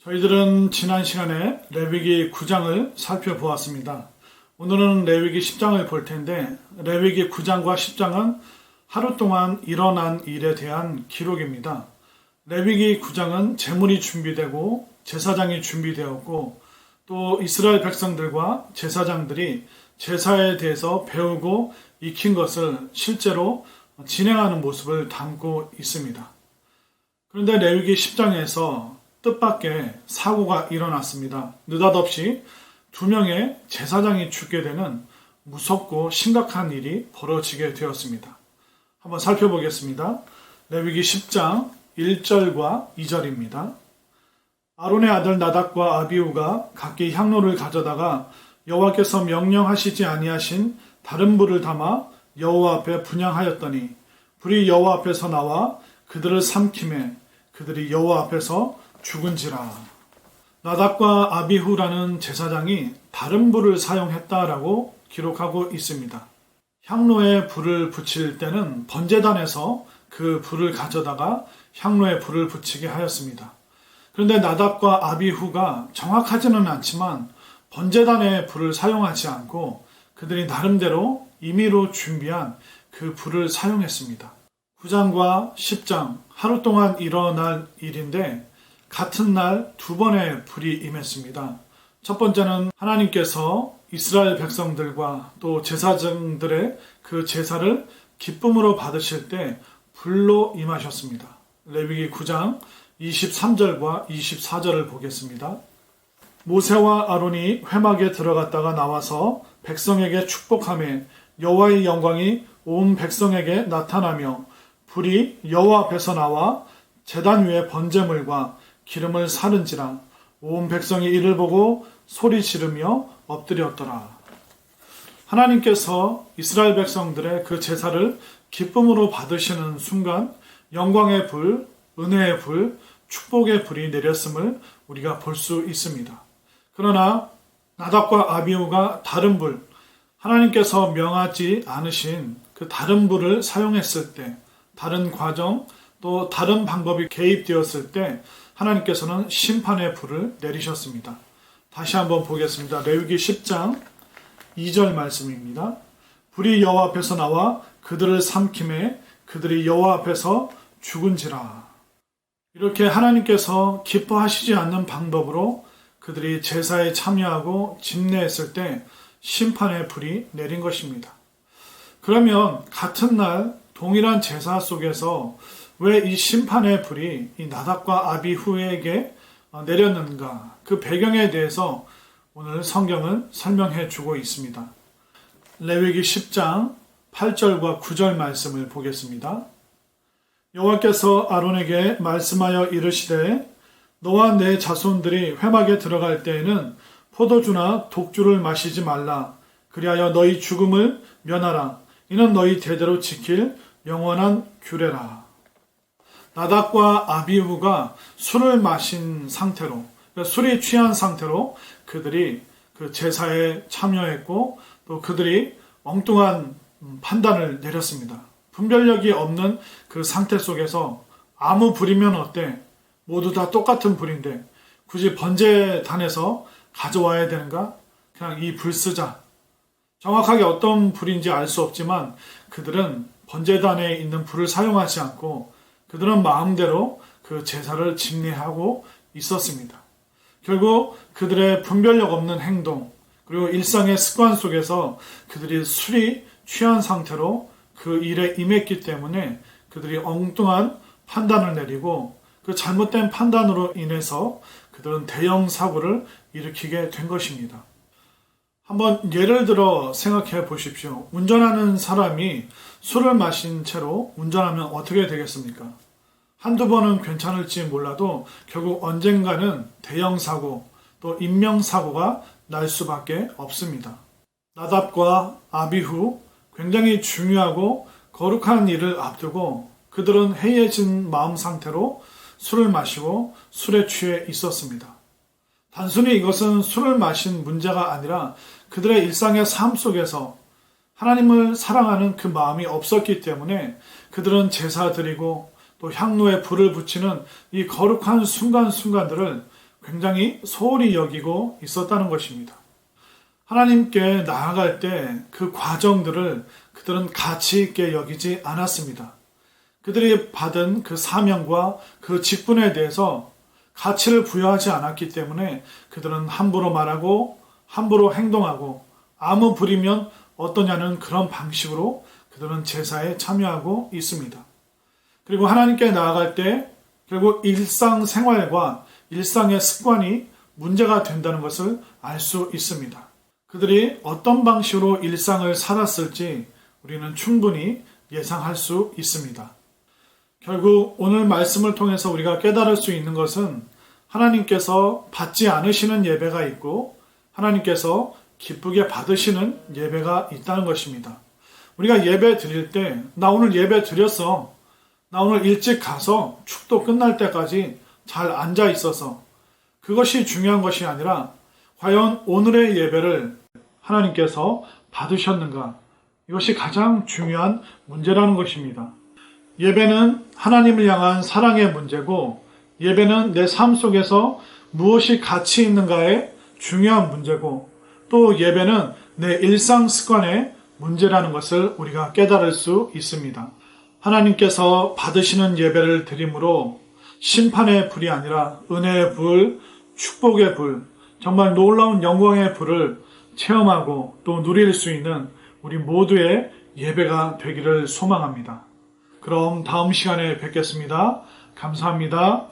저희들은 지난 시간에 레위기 9장을 살펴보았습니다. 오늘은 레위기 10장을 볼 텐데 레위기 9장과 10장은 하루 동안 일어난 일에 대한 기록입니다. 레위기 9장은 제물이 준비되고 제사장이 준비되었고 또 이스라엘 백성들과 제사장들이 제사에 대해서 배우고 익힌 것을 실제로 진행하는 모습을 담고 있습니다. 그런데 레위기 10장에서 뜻밖의 사고가 일어났습니다. 느닷없이 2명의 제사장이 죽게 되는 무섭고 심각한 일이 벌어지게 되었습니다. 한번 살펴보겠습니다. 레위기 10장 1절과 2절입니다. 아론의 아들 나답과 아비후가 각기 향로를 가져다가 여호와께서 명령하시지 아니하신 다른 불을 담아 여호와 앞에 분향하였더니 불이 여호와 앞에서 나와 그들을 삼키매 그들이 여호와 앞에서 죽은지라. 나답과 아비후라는 제사장이 다른 불을 사용했다라고 기록하고 있습니다. 향로에 불을 붙일 때는 번제단에서 그 불을 가져다가 향로에 불을 붙이게 하였습니다. 그런데 나답과 아비후가 정확하지는 않지만 번제단에 불을 사용하지 않고 그들이 나름대로 임의로 준비한 그 불을 사용했습니다. 9장과 10장 하루 동안 일어날 일인데 같은 날 2번의 불이 임했습니다. 첫 번째는 하나님께서 이스라엘 백성들과 또 제사장들의 그 제사를 기쁨으로 받으실 때 불로 임하셨습니다. 레위기 9장 23절과 24절을 보겠습니다. 모세와 아론이 회막에 들어갔다가 나와서 백성에게 축복하며 여호와의 영광이 온 백성에게 나타나며 불이 여호와 앞에서 나와 제단 위에 번제물과 기름을 사른지라. 온 백성이 이를 보고 소리 지르며 엎드렸더라. 하나님께서 이스라엘 백성들의 그 제사를 기쁨으로 받으시는 순간 영광의 불, 은혜의 불, 축복의 불이 내렸음을 우리가 볼 수 있습니다. 그러나 나답과 아비후가 다른 불, 하나님께서 명하지 않으신 그 다른 불을 사용했을 때, 다른 과정, 또 다른 방법이 개입되었을 때 하나님께서는 심판의 불을 내리셨습니다. 다시 한번 보겠습니다. 레위기 10장 2절 말씀입니다. 불이 여호와 앞에서 나와 그들을 삼키매 그들이 여호와 앞에서 죽은지라. 이렇게 하나님께서 기뻐하시지 않는 방법으로 그들이 제사에 참여하고 집례했을 때 심판의 불이 내린 것입니다. 그러면 같은 날 동일한 제사 속에서 왜 이 심판의 불이 이 나답과 아비후에게 내렸는가? 그 배경에 대해서 오늘 성경은 설명해 주고 있습니다. 레위기 10장 8절과 9절 말씀을 보겠습니다. 여호와께서 아론에게 말씀하여 이르시되 너와 내 자손들이 회막에 들어갈 때에는 포도주나 독주를 마시지 말라. 그리하여 너희 죽음을 면하라. 이는 너희 대대로 지킬 영원한 규례라. 나답과 아비후가 술을 마신 상태로, 술이 취한 상태로 그들이 그 제사에 참여했고 또 그들이 엉뚱한 판단을 내렸습니다. 분별력이 없는 그 상태 속에서 아무 불이면 어때? 모두 다 똑같은 불인데 굳이 번제단에서 가져와야 되는가? 그냥 이 불 쓰자. 정확하게 어떤 불인지 알 수 없지만 그들은 번제단에 있는 불을 사용하지 않고 그들은 마음대로 그 제사를 집례하고 있었습니다. 결국 그들의 분별력 없는 행동 그리고 일상의 습관 속에서 그들이 술이 취한 상태로 그 일에 임했기 때문에 그들이 엉뚱한 판단을 내리고 그 잘못된 판단으로 인해서 그들은 대형 사고를 일으키게 된 것입니다. 한번 예를 들어 생각해 보십시오. 운전하는 사람이 술을 마신 채로 운전하면 어떻게 되겠습니까? 한두 번은 괜찮을지 몰라도 결국 언젠가는 대형 사고 또 인명사고가 날 수밖에 없습니다. 나답과 아비후 굉장히 중요하고 거룩한 일을 앞두고 그들은 해이해진 마음 상태로 술을 마시고 술에 취해 있었습니다. 단순히 이것은 술을 마신 문제가 아니라 그들의 일상의 삶 속에서 하나님을 사랑하는 그 마음이 없었기 때문에 그들은 제사 드리고 또 향로에 불을 붙이는 이 거룩한 순간순간들을 굉장히 소홀히 여기고 있었다는 것입니다. 하나님께 나아갈 때 그 과정들을 그들은 가치 있게 여기지 않았습니다. 그들이 받은 그 사명과 그 직분에 대해서 가치를 부여하지 않았기 때문에 그들은 함부로 말하고 함부로 행동하고 아무 부리면 어떠냐는 그런 방식으로 그들은 제사에 참여하고 있습니다. 그리고 하나님께 나아갈 때 결국 일상생활과 일상의 습관이 문제가 된다는 것을 알 수 있습니다. 그들이 어떤 방식으로 일상을 살았을지 우리는 충분히 예상할 수 있습니다. 결국 오늘 말씀을 통해서 우리가 깨달을 수 있는 것은 하나님께서 받지 않으시는 예배가 있고 하나님께서 기쁘게 받으시는 예배가 있다는 것입니다. 우리가 예배 드릴 때 나 오늘 예배 드렸어. 나 오늘 일찍 가서 축도 끝날 때까지 잘 앉아 있어서 그것이 중요한 것이 아니라 과연 오늘의 예배를 하나님께서 받으셨는가? 이것이 가장 중요한 문제라는 것입니다. 예배는 하나님을 향한 사랑의 문제고 예배는 내 삶 속에서 무엇이 가치 있는가의 중요한 문제고 또 예배는 내 일상 습관의 문제라는 것을 우리가 깨달을 수 있습니다. 하나님께서 받으시는 예배를 드림으로 심판의 불이 아니라 은혜의 불, 축복의 불, 정말 놀라운 영광의 불을 체험하고 또 누릴 수 있는 우리 모두의 예배가 되기를 소망합니다. 그럼 다음 시간에 뵙겠습니다. 감사합니다.